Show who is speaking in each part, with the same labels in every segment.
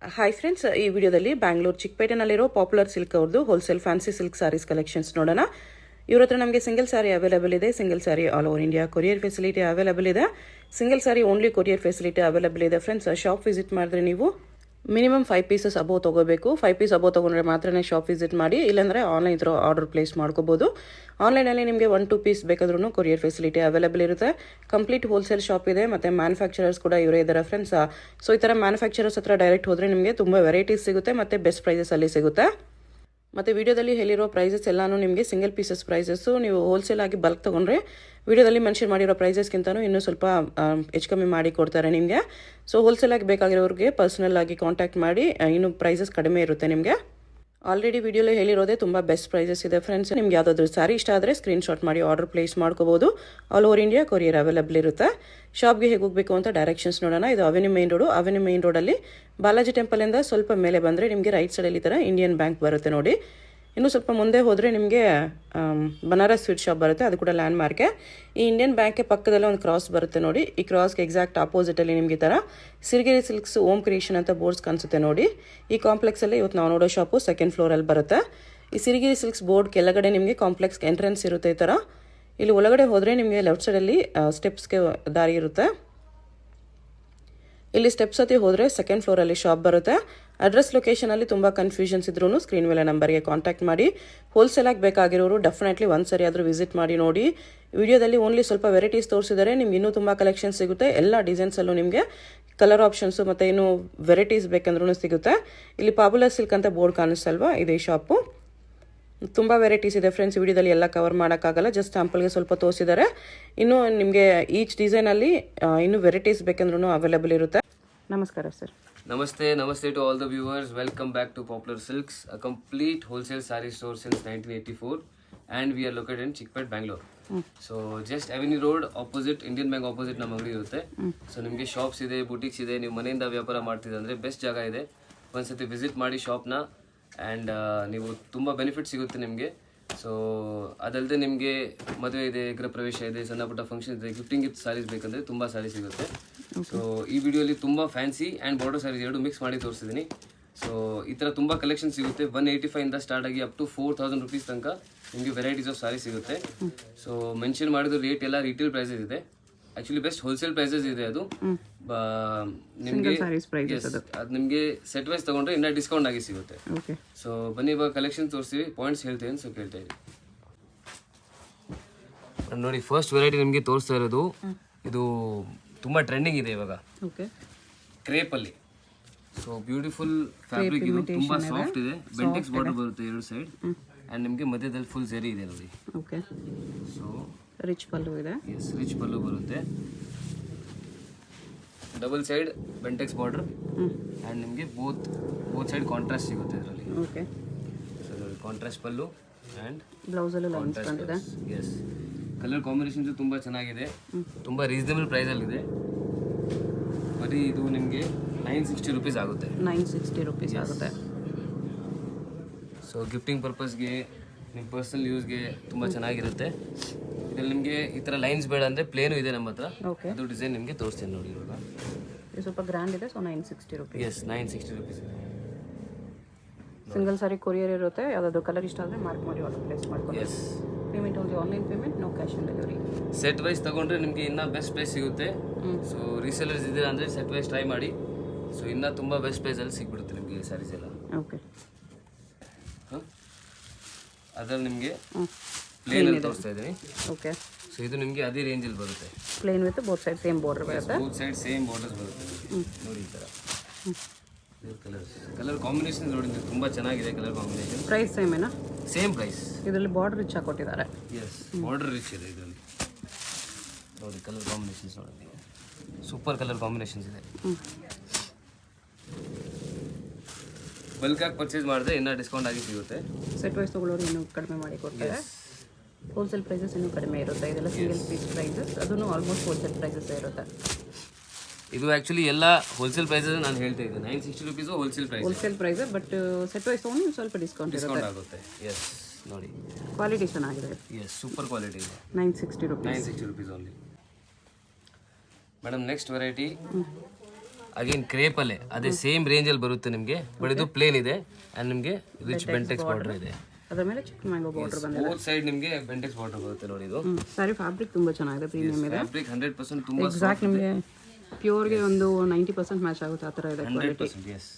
Speaker 1: Hi friends, ಈ ವಿಡಿಯೋದಲ್ಲಿ ಬ್ಯಾಂಗ್ಳೂರು ಚಿಕ್ಕಪೇಟೆನಲ್ಲಿರೋ ಪಾಪ್ಯುಲರ್ ಸಿಲ್ಕ್ ಅವ್ರದ್ದು wholesale fancy silk saris collections ನೋಡೋಣ. ಇವ್ರ ಹತ್ರ ನಮಗೆ ಸಿಂಗಲ್ ಸಾರಿ ಅವೈಲೇಬಲ್ ಇದೆ. Single sari all over India courier facility available ಇದೆ. Single sari only courier facility available ಇದೆ. ಫ್ರೆಂಡ್ಸ್, ಶಾಪ್ ವಿಸಿಟ್ ಮಾಡಿದ್ರೆ ನೀವು ಮಿನಿಮಮ್ 5 ಪೀಸಸ್ ಅಬೋವ್ ತೊಗೋಬೇಕು. 5 ಪೀಸ್ ಅಬೋವ್ ತೊಗೊಂಡ್ರೆ ಮಾತ್ರನೇ ಶಾಪ್ ವಿಸಿಟ್ ಮಾಡಿ, ಇಲ್ಲಾಂದರೆ ಆನ್ಲೈನ್ ಥ್ರೂ ಆರ್ಡರ್ ಪ್ಲೇಸ್ ಮಾಡ್ಕೋಬೋದು. ಆನ್ಲೈನಲ್ಲಿ ನಿಮಗೆ 1-2 ಪೀಸ್ ಬೇಕಾದ್ರೂ ಕೊರಿಯರ್ ಫೆಸಿಲಿಟಿ ಅವೈಲೇಬಲ್ ಇರುತ್ತೆ. ಕಂಪ್ಲೀಟ್ ಹೋಲ್ಸೇಲ್ ಶಾಪ್ ಇದೆ, ಮತ್ತು ಮ್ಯಾನುಫ್ಯಾಕ್ಚರರ್ಸ್ ಕೂಡ ಇವರೇ ಇದ್ದಾರೆ ಫ್ರೆಂಡ್ಸ್. ಸೊ ಈ ಥರ ಮ್ಯಾನುಫ್ಯಾಕ್ಚರರ್ಸ್ ಹತ್ರ ಡೈರೆಕ್ಟ್ ಹೋದರೆ ನಿಮಗೆ ತುಂಬ ವೆರೈಟೀಸ್ ಸಿಗುತ್ತೆ ಮತ್ತು ಬೆಸ್ಟ್ ಪ್ರೈಸಸಲ್ಲಿ ಸಿಗುತ್ತೆ. ಮತ್ತು ವಿಡಿಯೋದಲ್ಲಿ ಹೇಳಿರೋ ಪ್ರೈಸಸ್ ಎಲ್ಲಾನು ನಿಮಗೆ ಸಿಂಗಲ್ ಪೀಸಸ್ ಪ್ರೈಸಸ್ಸು. ನೀವು ಹೋಲ್ಸೇಲ್ ಆಗಿ ಬಲ್ಕ್ ತೊಗೊಂಡ್ರೆ ವಿಡಿಯೋದಲ್ಲಿ ಮೆನ್ಷನ್ ಮಾಡಿರೋ ಪ್ರೈಸಸ್ಗಿಂತನೂ ಇನ್ನೂ ಸ್ವಲ್ಪ ಹೆಚ್ಚು ಕಮ್ಮಿ ಮಾಡಿ ಕೊಡ್ತಾರೆ ನಿಮಗೆ. ಸೊ ಹೋಲ್ಸೇಲ್ ಆಗಿ ಬೇಕಾಗಿರೋರಿಗೆ ಪರ್ಸನಲ್ ಆಗಿ ಕಾಂಟ್ಯಾಕ್ಟ್ ಮಾಡಿ, ಇನ್ನೂ ಪ್ರೈಸಸ್ ಕಡಿಮೆ ಇರುತ್ತೆ ನಿಮಗೆ. ಆಲ್ರೆಡಿ ವಿಡಿಯೋಲಿ ಹೇಳಿರೋದೇ ತುಂಬ ಬೆಸ್ಟ್ ಪ್ರೈಸಸ್ ಇದೆ ಫ್ರೆಂಡ್ಸ್. ನಿಮ್ಗೆ ಯಾವುದಾದ್ರೂ ಸಾರಿ ಇಷ್ಟ ಆದರೆ ಸ್ಕ್ರೀನ್ಶಾಟ್ ಮಾಡಿ ಆರ್ಡರ್ ಪ್ಲೇಸ್ ಮಾಡ್ಕೋಬೋದು. All over India courier available ಇರುತ್ತೆ. ಶಾಪ್ಗೆ ಹೇಗೆ ಹೋಗಬೇಕು ಅಂತ ಡೈರೆಕ್ಷನ್ಸ್ ನೋಡೋಣ. ಇದು avenue main road. Avenue main ರೋಡಲ್ಲಿ ಬಾಲಾಜಿ ಟೆಂಪಲಿಂದ ಸ್ವಲ್ಪ ಮೇಲೆ ಬಂದರೆ ನಿಮಗೆ ರೈಟ್ ಸೈಡಲ್ಲಿ ಈ ಥರ ಇಂಡಿಯನ್ ಬ್ಯಾಂಕ್ ಬರುತ್ತೆ ನೋಡಿ. ಇನ್ನೂ ಸ್ವಲ್ಪ ಮುಂದೆ ಹೋದರೆ ನಿಮಗೆ ಬನಾರಸ್ ಸ್ವೀಟ್ ಶಾಪ್ ಬರುತ್ತೆ, ಅದು ಕೂಡ ಲ್ಯಾಂಡ್ ಮಾರ್ಕೆ. ಈ ಇಂಡಿಯನ್ ಬ್ಯಾಂಕ್ಗೆ ಪಕ್ಕದಲ್ಲೇ ಒಂದು ಕ್ರಾಸ್ ಬರುತ್ತೆ ನೋಡಿ. ಈ ಕ್ರಾಸ್ಗೆ ಎಕ್ಸಾಕ್ಟ್ ಆಪೋಸಿಟಲ್ಲಿ ನಿಮಗೆ ಈ ಥರ ಸಿರಿಗೆರೆ ಸಿಲ್ಕ್ಸ್ ಓಮ್ ಕ್ರಿಯೇಷನ್ ಅಂತ ಬೋರ್ಡ್ಸ್ ಕಾಣಿಸುತ್ತೆ ನೋಡಿ. ಈ ಕಾಂಪ್ಲೆಕ್ಸಲ್ಲಿ ಇವತ್ತು ನಾವು ನೋಡೋ ಶಾಪು ಸೆಕೆಂಡ್ ಫ್ಲೋರಲ್ಲಿ ಬರುತ್ತೆ. ಈ ಸಿರಿಗೆರೆ ಸಿಲ್ಕ್ಸ್ ಬೋರ್ಡ್ ಕೆಳಗಡೆ ನಿಮಗೆ ಕಾಂಪ್ಲೆಕ್ಸ್ ಎಂಟ್ರೆನ್ಸ್ ಇರುತ್ತೆ ಈ ಥರ. ಇಲ್ಲಿ ಒಳಗಡೆ ಹೋದರೆ ನಿಮಗೆ ಲೆಫ್ಟ್ ಸೈಡಲ್ಲಿ ಸ್ಟೆಪ್ಸ್ಗೆ ದಾರಿ ಇರುತ್ತೆ. ಇಲ್ಲಿ ಸ್ಟೆಪ್ಸ್ ಹತ್ತಿ ಹೋದರೆ ಸೆಕೆಂಡ್ ಫ್ಲೋರಲ್ಲಿ ಶಾಪ್ ಬರುತ್ತೆ. ಅಡ್ರೆಸ್ ಲೊಕೇಶನಲ್ಲಿ ತುಂಬ ಕನ್ಫ್ಯೂಷನ್ಸ್ ಇದ್ರೂ ಸ್ಕ್ರೀನ್ ಮೇಲೆ ನಂಬರ್ಗೆ ಕಾಂಟ್ಯಾಕ್ಟ್ ಮಾಡಿ. ಹೋಲ್ಸೇಲಾಗಿ ಬೇಕಾಗಿರೋರು ಡೆಫಿನೆಟ್ಲಿ ಒಂದು ಸರಿ ಆದರೂ ವಿಸಿಟ್ ಮಾಡಿ ನೋಡಿ. ವಿಡಿಯೋದಲ್ಲಿ ಓನ್ಲಿ ಸ್ವಲ್ಪ ವೆರೈಟೀಸ್ ತೋರಿಸಿದರೆ ನಿಮ್ಗೆ ಇನ್ನೂ ತುಂಬ ಕಲೆಕ್ಷನ್ ಸಿಗುತ್ತೆ. ಎಲ್ಲ ಡಿಸೈನ್ಸಲ್ಲೂ ನಿಮಗೆ ಕಲರ್ ಆಪ್ಷನ್ಸು ಮತ್ತು ಇನ್ನೂ ವೆರೈಟೀಸ್ ಬೇಕಂದ್ರೂ ಸಿಗುತ್ತೆ. ಇಲ್ಲಿ ಪಾಪ್ಯುಲರ್ ಸಿಲ್ಕ್ ಅಂತ ಬೋರ್ಡ್ ಕಾಣಿಸ್ತಲ್ವಾ, ಇದೇ ಶಾಪು. ತುಂಬ ವೆರೈಟೀಸ್ ಇದೆ ಫ್ರೆಂಡ್ಸ್. ವಿಡಿಯೋದಲ್ಲಿ ಎಲ್ಲ ಕವರ್ ಮಾಡೋಕ್ಕಾಗಲ್ಲ, ಜಸ್ಟ್ ಸ್ಯಾಂಪಲ್ಗೆ ಸ್ವಲ್ಪ ತೋರಿಸಿದ್ದಾರೆ. ಇನ್ನೂ ನಿಮಗೆ ಈಚ್ ಡಿಸೈನಲ್ಲಿ ಇನ್ನೂ ವೆರೈಟೀಸ್ ಬೇಕಂದ್ರೂ ಅವೈಲೇಬಲ್ ಇರುತ್ತೆ. ನಮಸ್ಕಾರ sir.
Speaker 2: Namaste to all the viewers. Welcome back to Popular Silks, a complete wholesale saree store since 1984, and we are located in Chickpet, Bangalore. So just Avenue Road opposite Indian Bank opposite ನಮ್ಮ ಅಂಗಡಿ ಇರುತ್ತೆ. So ನಿಮಗೆ shops ಇದೆ, boutiques ಇದೆ. ನೀವು ಮನೆಯಿಂದ ವ್ಯಾಪಾರ ಮಾಡ್ತಿದ್ರೆ ಅಂದರೆ ಬೆಸ್ಟ್ ಜಾಗ ಇದೆ. ಒಂದ್ಸತಿ ವಿಸಿಟ್ ಮಾಡಿ ಶಾಪ್ನ, ಆ್ಯಂಡ್ ನೀವು ತುಂಬ ಬೆನಿಫಿಟ್ ಸಿಗುತ್ತೆ ನಿಮಗೆ. ಸೊ ಅದಲ್ಲದೆ ನಿಮಗೆ ಮದುವೆ ಇದೆ, ಗೃಹ ಪ್ರವೇಶ ಇದೆ, ಸಣ್ಣ ಪುಟ್ಟ ಫಂಕ್ಷನ್ ಇದೆ, ಗಿಫ್ಟಿಂಗ್ ಗಿಫ್ಟ್ ಸಾರೀಸ್ ಬೇಕಂದರೆ ತುಂಬ ಸಾರಿ ಸಿಗುತ್ತೆ. ಸೊ ಈ ವಿಡಿಯೋಲಿ ತುಂಬ ಫ್ಯಾನ್ಸಿ ಆ್ಯಂಡ್ ಬಾರ್ಡರ್ ಸಾರೀಸ್ ಎರಡು ಮಿಕ್ಸ್ ಮಾಡಿ ತೋರಿಸಿದ್ದೀನಿ. ಸೊ ಈ ಥರ ತುಂಬ ಕಲೆಕ್ಷನ್ ಸಿಗುತ್ತೆ. 185 ಇಂದ ಸ್ಟಾರ್ಟ್ ಆಗಿ ಅಪ್ ಟು 4000 ರುಪೀಸ್ ತನಕ ನಿಮಗೆ ವೆರೈಟೀಸ್ ಆಫ್ ಸಾರಿ ಸಿಗುತ್ತೆ. ಸೊ ಮೆನ್ಷನ್ ಮಾಡಿದ ರೇಟ್ ಎಲ್ಲ ರಿಟೇಲ್ ಪ್ರೈಸಸ್ ಇದೆ. ಆಕ್ಚುಲಿ ಬೆಸ್ಟ್ ಹೋಲ್ಸೇಲ್ ಪ್ರೈಸಸ್ ಇದೆ. ಅದು ನಿಮಗೆ ಅದು ನಿಮಗೆ ಸೆಟ್ ವೈಸ್ ತಗೊಂಡ್ರೆ ಇನ್ನೂ ಡಿಸ್ಕೌಂಟ್ ಆಗಿ ಸಿಗುತ್ತೆ. ಸೊ ಬನ್ನಿ ಇವಾಗ ಕಲೆಕ್ಷನ್ ತೋರಿಸ್ತೀವಿ, ಪಾಯಿಂಟ್ಸ್ ಹೇಳ್ತೀನಿ. ಸೊ ಕೇಳ್ತಾ ಇರಿ ನೋಡಿ. ಫಸ್ಟ್ ವೆರೈಟಿ ನಿಮಗೆ ತೋರಿಸ್ತಾ ಇರೋದು ಇದು ತುಂಬ ಟ್ರೆಂಡಿಂಗ್ ಇದೆ ಇವಾಗ, ಕ್ರೇಪಲ್ಲಿ. ಸೊ ಬ್ಯೂಟಿಫುಲ್ ಫ್ಯಾಬ್ರಿಕ್, ಇದು ತುಂಬ ಸಾಫ್ಟ್ ಇದೆ. ಬೆಂಟೆಕ್ಸ್ ಬಾರ್ಡರ್ ಬರುತ್ತೆ ಎರಡು ಸೈಡ್, ಆ್ಯಂಡ್ ನಿಮಗೆ ಮಧ್ಯದಲ್ಲಿ ಫುಲ್ ಜರಿ ಇದೆ ನೋಡಿ. ಸೊ
Speaker 1: ರಿಚ್ ಪಲ್ಲು ಇದೆ.
Speaker 2: ಎಸ್, ರಿಚ್ ಪಲ್ಲು ಬರುತ್ತೆ. Double side Bentex border, and ನಿಮಗೆ ಬೋತ್ ಸೈಡ್ ಕಾಂಟ್ರಾಸ್ಟ್ ಸಿಗುತ್ತೆ ಇದರಲ್ಲಿ. ಸೊ ಕಾಂಟ್ರಾಸ್ಟ್ ಪಲ್ಲು ಆ್ಯಂಡ್
Speaker 1: ಬ್ಲೌಸಲ್ಲೂ ಲೈನ್ಸ್ ಬಂದಿದೆ.
Speaker 2: ಎಸ್, ಕಲರ್ ಕಾಂಬಿನೇಷನ್ಸ್ ತುಂಬ ಚೆನ್ನಾಗಿದೆ, ತುಂಬ ರೀಸನಬಲ್ ಪ್ರೈಸಲ್ಲಿದೆ. ಬರೀ ಇದು ನಿಮಗೆ 960 ರುಪೀಸ್ ಆಗುತ್ತೆ.
Speaker 1: 960 ರುಪೀಸ್ ಆಗುತ್ತೆ.
Speaker 2: ಸೊ ಗಿಫ್ಟಿಂಗ್ ಪರ್ಪಸ್ಗೆ, ನಿಮ್ಮ ಪರ್ಸನಲ್ ಯೂಸ್ಗೆ ತುಂಬ ಚೆನ್ನಾಗಿರುತ್ತೆ. ಇದರಲ್ಲಿ ನಿಮಗೆ ಈ ಥರ ಲೈನ್ಸ್ ಬೇಡ ಅಂದರೆ ಪ್ಲೇನು ಇದೆ ನಮ್ಮ ಹತ್ರ. ಅದು ಡಿಸೈನ್ ನಿಮಗೆ ತೋರಿಸ್ತೀನಿ ನೋಡಿ. ಇವಾಗ
Speaker 1: ಇದು ಸ್ವಲ್ಪ ಗ್ರ್ಯಾಂಡ್ ಇದೆ. So 960 rupees.
Speaker 2: ಎಸ್, 960 ರುಪೀಸ್ ಇದೆ.
Speaker 1: ಸಿಂಗಲ್ ಸಾರಿ ಕೊರಿಯರ್ ಇರುತ್ತೆ. ಯಾವುದಾದ್ರು ಕಲರ್ ಇಷ್ಟ ಆದರೆ ಮಾರ್ಕ್ ಮಾಡಿ ಆರ್ಡರ್ ಪ್ಲೇಸ್ ಮಾಡ್ಕೊಳ್ಳಿ.
Speaker 2: Yes,
Speaker 1: payment only online payment, no cash on delivery.
Speaker 2: Set wise ತಗೊಂಡ್ರೆ ನಿಮಗೆ ಇನ್ನೂ ಬೆಸ್ಟ್ ಪ್ರೈಸ್ ಸಿಗುತ್ತೆ. ಸೊ ರೀಸೇಲರ್ಸ್ ಇದ್ದೀರಾ ಅಂದರೆ ಸೆಟ್ ವೈಸ್ ಟ್ರೈ ಮಾಡಿ. ಸೊ ಇನ್ನೂ ತುಂಬ ಬೆಸ್ಟ್ ಪ್ರೈಸಲ್ಲಿ ಸಿಗ್ಬಿಡುತ್ತೆ ನಿಮಗೆ ಸ್ಯಾರೀಸ್ ಎಲ್ಲ.
Speaker 1: ಓಕೆ,
Speaker 2: ಅದರಲ್ಲಿ ನಿಮಗೆ ಪ್ಲೇನಲ್ಲಿ ತೋರಿಸ್ತಾ ಇದ್ದೀನಿ.
Speaker 1: ಓಕೆ.
Speaker 2: ಸೊ ಇದು ನಿಮಗೆ ಅದೇ ರೇಂಜಲ್ಲಿ ಬರುತ್ತೆ.
Speaker 1: Plain with both side same border ಬರುತ್ತೆ.
Speaker 2: ಬೋತ್ ಸೈಡ್ ಸೇಮ್ ಬಾರ್ಡರ್ಸ್ ಬರುತ್ತೆ ನೋಡಿ. ಈ ಥರ ಕಲರ್ ಕಾಂಬಿನೇಷನ್ ನೋಡಿ, ತುಂಬ ಚೆನ್ನಾಗಿದೆ ಕಲರ್ ಕಾಂಬಿನೇಷನ್.
Speaker 1: ಪ್ರೈಸ್ ಸೇಮ್ ಏನಾ?
Speaker 2: Same price.
Speaker 1: ಇದರಲ್ಲಿ ಬಾರ್ಡರ್ ರಿಚ್ ಆಗಿ ಕೊಟ್ಟಿದ್ದಾರೆ.
Speaker 2: ಎಸ್, ಬಾರ್ಡರ್ ರಿಚ್ ಇದೆ ಇದರಲ್ಲಿ ನೋಡಿ. ಕಲರ್ ಕಾಂಬಿನೇಷನ್ಸ್ ನೋಡಿ, ಸೂಪರ್ ಕಲರ್ ಕಾಂಬಿನೇಷನ್ಸ್ ಇದೆ. ಬಲ್ಕಾಗಿ ಪರ್ಚೇಸ್ ಮಾಡಿದ್ರೆ ಇನ್ನೂ ಡಿಸ್ಕೌಂಟ್ ಆಗಿ ಸಿಗುತ್ತೆ.
Speaker 1: ಸೆಟ್ ವೈಸ್ ತೊಗೊಳ್ಳೋರು ಇನ್ನೂ ಕಡಿಮೆ ಮಾಡಿ ಕೊಡ್ತಾರೆ. ಹೋಲ್ಸೇಲ್ ಪ್ರೈಸಸ್ ಇನ್ನೂ ಕಡಿಮೆ ಇರುತ್ತೆ. ಇದೆಲ್ಲ ಸಿಂಗಲ್ ಪೀಸ್ ಪ್ರೈಸಸ್, ಅದನ್ನು ಆಲ್ಮೋಸ್ಟ್ ಹೋಲ್ಸೇಲ್ ಪ್ರೈಸಸ್ ಇರುತ್ತೆ.
Speaker 2: ಇದು ಆ್ಯಕ್ಚುಲಿ ಎಲ್ಲ ಹೋಲ್ಸೇಲ್ ಪ್ರೈಸಸ್ ನಾನು ಹೇಳ್ತಾ ಇದ್ದೆ. 960 rupees wholesale price, but set wise ತೊಗೊಂಡು ಸ್ವಲ್ಪ ಡಿಸ್ಕೌಂಟ್ ಆಗುತ್ತೆ. ಎಸ್ ನೋಡಿ,
Speaker 1: ಕ್ವಾಲಿಟಿ ಚೆನ್ನಾಗಿದೆ.
Speaker 2: ಎಸ್, ಸೂಪರ್ ಕ್ವಾಲಿಟಿ ಇದೆ.
Speaker 1: 960 rupees.
Speaker 2: 960 rupees only. Madam next variety again ಕ್ರೇಪಲ್ಲೇ ಅದೇ ಸೇಮ್ ರೇಂಜಲ್ಲಿ ಬರುತ್ತೆ ನಿಮಗೆ. ಬಟ್ ಇದು ಪ್ಲೇನ್ ಇದೆ ಆ್ಯಂಡ್ ನಿಮಗೆ ರಿಚ್ ಬೆಂಟೆಕ್ಸ್ ಬಾರ್ಡರ್ ಇದೆ.
Speaker 1: ಅದರ ಮೇಲೆ ಚಿಕ್ಕ ಮ್ಯಾಂಗೋ ಬಾರ್ಡರ್ ಬಂದಿದೆ.
Speaker 2: ಫೋರ್ ಸೈಡ್ ನಿಮಗೆ ಬೆಂಟೆಕ್ಸ್ ಬಾರ್ಡರ್ ಬರುತ್ತೆ ನೋಡಿ. ಇದು
Speaker 1: ಸಾರಿ ಫ್ಯಾಬ್ರಿಕ್ ತುಂಬ ಚೆನ್ನಾಗಿದೆ, ಪ್ರೀಮಿಯಂ ಇದೆ.
Speaker 2: ಫ್ಯಾಬ್ರಿಕ್ 100% ತುಂಬ
Speaker 1: ಎಕ್ಸಾಕ್ಟ್ ನಿಮಗೆ ಪ್ಯೂರ್ಗೆ ಒಂದು 90% ಮ್ಯಾಚ್ ಆಗುತ್ತೆ ಆ ಥರ ಇದೆ quality.
Speaker 2: 100%. Yes,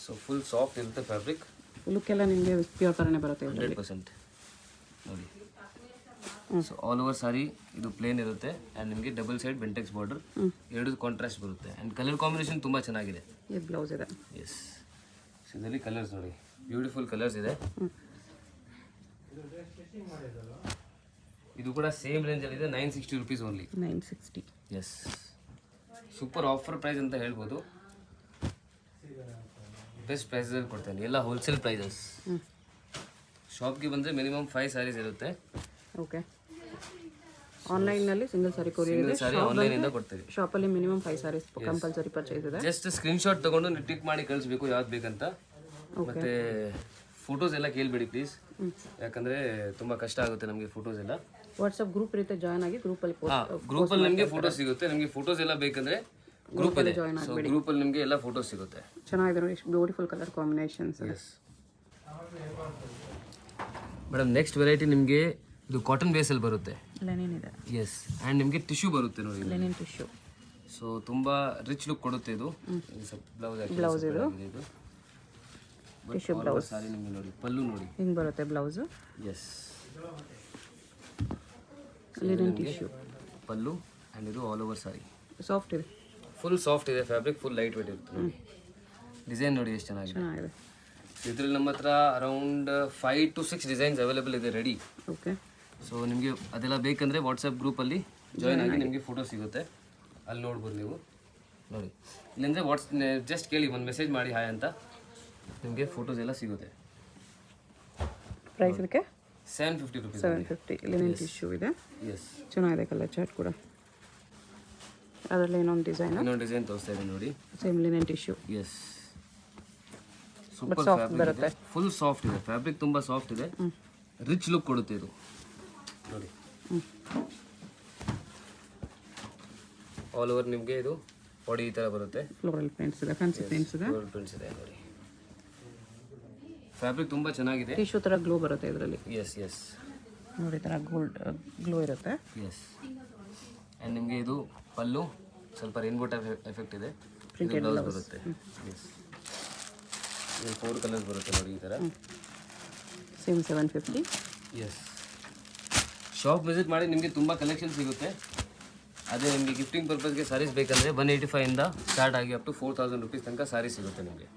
Speaker 2: so full soft ಇರುತ್ತೆ ಫ್ಯಾಬ್ರಿಕ್.
Speaker 1: ಲುಕ್ ಎಲ್ಲ ನಿಮಗೆ ಪ್ಯೂರ್ ಥರನೇ ಬರುತ್ತೆ ಇದರಲ್ಲಿ.
Speaker 2: 100% ನೋಡಿ. ಸೊ ಆಲ್ ಓವರ್ ಸಾರಿ ಇದು ಪ್ಲೇನ್ ಇರುತ್ತೆ ಆ್ಯಂಡ್ ನಿಮಗೆ ಡಬಲ್ ಸೈಡ್ ಬೆಂಟೆಕ್ಸ್ ಬಾರ್ಡರ್, ಎರಡು ಕಾಂಟ್ರಾಸ್ಟ್ ಬರುತ್ತೆ ಆ್ಯಂಡ್ ಕಲರ್ ಕಾಂಬಿನೇಷನ್ ತುಂಬ ಚೆನ್ನಾಗಿದೆ.
Speaker 1: ಇದು ಬ್ಲೌಸ್ ಇದೆ.
Speaker 2: ಎಸ್, ಸೊ ಇದರಲ್ಲಿ ಕಲರ್ಸ್ ನೋಡಿ, ಬ್ಯೂಟಿಫುಲ್ ಕಲರ್ಸ್ ಇದೆ. ಇದು ಕೂಡ ಸೇಮ್ ರೇಂಜಲ್ಲಿ ಇದೆ, 960 rupees only.
Speaker 1: 960.
Speaker 2: Yes, super offer price ಅಂತ ಹೇಳ್ಬೋದು. ಬೆಸ್ಟ್ ಪ್ರೈಸಲ್ಲಿ ಕೊಡ್ತೇನೆ, ಎಲ್ಲ ಹೋಲ್ಸೇಲ್ ಪ್ರೈಸಸ್. ಶಾಪ್ಗೆ ಬಂದರೆ ಮಿನಿಮಮ್ 5 ಸ್ಯಾರೀಸ್ ಇರುತ್ತೆ.
Speaker 1: ಓಕೆ, ಆನ್ಲೈನ್ನಲ್ಲಿ ಸಿಂಗಲ್ ಸಾರಿ ಕೊರಿಯರ್ ಇದೆ.
Speaker 2: ಸಾರಿ ಆನ್ಲೈನಿಂದ ಕೊಡ್ತೀವಿ.
Speaker 1: ಶಾಪಲ್ಲಿ ಮಿನಿಮಮ್ 5 ಸ್ಯಾರೀಸ್ ಕಂಪಲ್ಸರಿ ಪರ್ಚೇಸ್ ಇದೆ.
Speaker 2: ಜಸ್ಟ್ ಸ್ಕ್ರೀನ್ಶಾಟ್ ತೊಗೊಂಡು ನೀವು ಟಿಕ್ ಮಾಡಿ ಕಳಿಸ್ಬೇಕು ಯಾವ್ದು ಬೇಕಂತ. ಮತ್ತೆ ಫೋಟೋಸ್ ಎಲ್ಲ ಕೇಳಬೇಡಿ ಪ್ಲೀಸ್, ಯಾಕಂದರೆ ತುಂಬ ಕಷ್ಟ ಆಗುತ್ತೆ ನಮಗೆ ಫೋಟೋಸ್ ಎಲ್ಲ. ವಾಟ್ಸಪ್
Speaker 1: ಗ್ರೂಪ್ ಇರುತ್ತೆ, ಜಾಯ್ನ್ ಆಗಿ ಗ್ರೂಪಲ್ಲಿ
Speaker 2: ಗ್ರೂಪಲ್ಲಿ ನಿಮಗೆ ಫೋಟೋಸ್ ಸಿಗುತ್ತೆ. ನಮಗೆ ಫೋಟೋಸ್ ಎಲ್ಲ ಬೇಕಂದರೆ ಗ್ರೂಪ್ ಇದೆ, ಸೊ ಗ್ರೂಪಲ್ಲಿ ನಿಮಗೆ ಎಲ್ಲ ಫೋಟೋಸ್ ಸಿಗುತ್ತೆ.
Speaker 1: ಚೆನ್ನಾಗಿದೆ ನೋಡಿ, beautiful colour combinations.
Speaker 2: Yes madam, next variety ನಿಮಗೆ ಇದು ಕಾಟನ್ ಬೇಸಲ್ಲಿ ಬರುತ್ತೆ.
Speaker 1: ಲೆನಿನ್ ಇದೆ.
Speaker 2: ಎಸ್, ಆ್ಯಂಡ್ ನಿಮಗೆ ಟಿಶ್ಯೂ ಬರುತ್ತೆ ನೋಡಿ,
Speaker 1: ಲೆನಿನ್ ಟಿಶ್ಯೂ.
Speaker 2: ಸೊ ತುಂಬ ರಿಚ್ ಲುಕ್ ಕೊಡುತ್ತೆ ಇದು.
Speaker 1: ಬ್ಲೌಸ್ ಇದು ಟಿಶ್ಯೂ ಬ್ಲೌಸ್.
Speaker 2: ಸಾರಿ ನಿಮಗೆ ನೋಡಿ, ಪಲ್ಲು ನೋಡಿ
Speaker 1: ಹಿಂಗೆ ಬರುತ್ತೆ blouse.
Speaker 2: Yes,
Speaker 1: linen tissue
Speaker 2: pallu and ಇದು ಆಲ್ ಓವರ್ ಸಾರಿ.
Speaker 1: ಸಾಫ್ಟ್ ಇದೆ,
Speaker 2: ಫುಲ್ ಸಾಫ್ಟ್ ಇದೆ ಫ್ಯಾಬ್ರಿಕ್, ಫುಲ್ ಲೈಟ್ ವೇಟ್ ಇರುತ್ತೆ ನೋಡಿ. ಡಿಸೈನ್ ನೋಡಿ ಎಷ್ಟು ಚೆನ್ನಾಗಿದೆ. ಇದರಲ್ಲಿ ನಮ್ಮ ಹತ್ರ ಅರೌಂಡ್ 5 to 6 ಡಿಸೈನ್ಸ್ ಅವೈಲೇಬಲ್ ಇದೆ ರೆಡಿ.
Speaker 1: ಓಕೆ,
Speaker 2: ಸೊ ನಿಮಗೆ ಅದೆಲ್ಲ ಬೇಕಂದರೆ ವಾಟ್ಸಪ್ ಗ್ರೂಪಲ್ಲಿ ಜಾಯ್ನ್ ಆಗಿ ನಿಮಗೆ ಫೋಟೋ ಸಿಗುತ್ತೆ, ಅಲ್ಲಿ ನೋಡ್ಬೋದು ನೀವು ನೋಡಿ. ಇಲ್ಲಂದರೆ ಜಸ್ಟ್ ಕೇಳಿ, ಒಂದು ಮೆಸೇಜ್ ಮಾಡಿ ಹಾಯ್ ಅಂತ, ನಿಮಗೆ ಫೋಟೋಸ್ ಎಲ್ಲ ಸಿಗುತ್ತೆ.
Speaker 1: ಪ್ರೈಸ್ ಇದಕ್ಕೆ
Speaker 2: 750 rupees.
Speaker 1: 750. ಲಿನನ್ ಟಿಶ್ಯೂ ಇದೆ.
Speaker 2: ಎಸ್,
Speaker 1: ಚೆನ್ನಾಗಿದೆ ಕಲರ್ ಚಾರ್ಟ್ ಕೂಡ. ಅದರಲ್ಲಿ ಇನ್ನೊಂದು ಡಿಸೈನ್
Speaker 2: ತೋರಿಸ್ತಾ ಇದೆ ನೋಡಿ,
Speaker 1: same linen tissue.
Speaker 2: Yes, super fabric, full soft ಇದೆ ಫ್ಯಾಬ್ರಿಕ್, ತುಂಬ ಸಾಫ್ಟ್ ಇದೆ, ರಿಚ್ ಲುಕ್ ಕೊಡುತ್ತೆ ಇದು ನೋಡಿ. ಆಲ್ ಓವರ್ ನಿಮಗೆ ಇದು ಬಾಡಿ ಈ ಥರ ಬರುತ್ತೆ.
Speaker 1: ಫ್ಲೋರಲ್ ಪ್ರಿಂಟ್ಸ್ ಇದೆ, ಫ್ಯಾನ್ಸಿ ಪ್ರಿಂಟ್ಸ್ ಇದೆ.
Speaker 2: ಫ್ಲೋರಲ್ ಪ್ರಿಂಟ್ಸ್ ಇದೆ ನೋಡಿ. ಫ್ಯಾಬ್ರಿಕ್ ತುಂಬ ಚೆನ್ನಾಗಿದೆ,
Speaker 1: ಟಿಶ್ಯೂ ಥರ ಗ್ಲೋ ಬರುತ್ತೆ ಇದರಲ್ಲಿ.
Speaker 2: ಎಸ್ ಎಸ್
Speaker 1: ನೋಡಿ, ಈ ಥರ ಗೋಲ್ಡ್ ಗ್ಲೋ ಇರುತ್ತೆ.
Speaker 2: ಎಸ್, ಆ್ಯಂಡ್ ನಿಮಗೆ ಇದು ಪಲ್ಲು ಸ್ವಲ್ಪ ರೈನ್ಬೋ ಟೈಪ್ ಎಫೆಕ್ಟ್ ಇದೆ.
Speaker 1: ಪ್ರಿಂಟೆಡ್
Speaker 2: ಬ್ಲೌಸ್ ಬರುತ್ತೆ. ಎಸ್, 4 ಕಲರ್ಸ್ ಬರುತ್ತೆ ನೋಡಿ ಈ ಥರ.
Speaker 1: ಸೇಮ್ 750.
Speaker 2: ಎಸ್, ಶಾಪ್ ವಿಸಿಟ್ ಮಾಡಿ, ನಿಮಗೆ ತುಂಬ ಕಲೆಕ್ಷನ್ ಸಿಗುತ್ತೆ. ಅದೇ ನಿಮಗೆ ಗಿಫ್ಟಿಂಗ್ ಪರ್ಪಸ್ಗೆ ಸ್ಯಾರೀಸ್ ಬೇಕಂದರೆ 185 ಇಂದ ಸ್ಟಾರ್ಟ್ ಆಗಿ ಅಪ್ ಟು 4000 rupees ತನಕ ಸ್ಯಾರೀಸ್ ಸಿಗುತ್ತೆ ನಿಮಗೆ.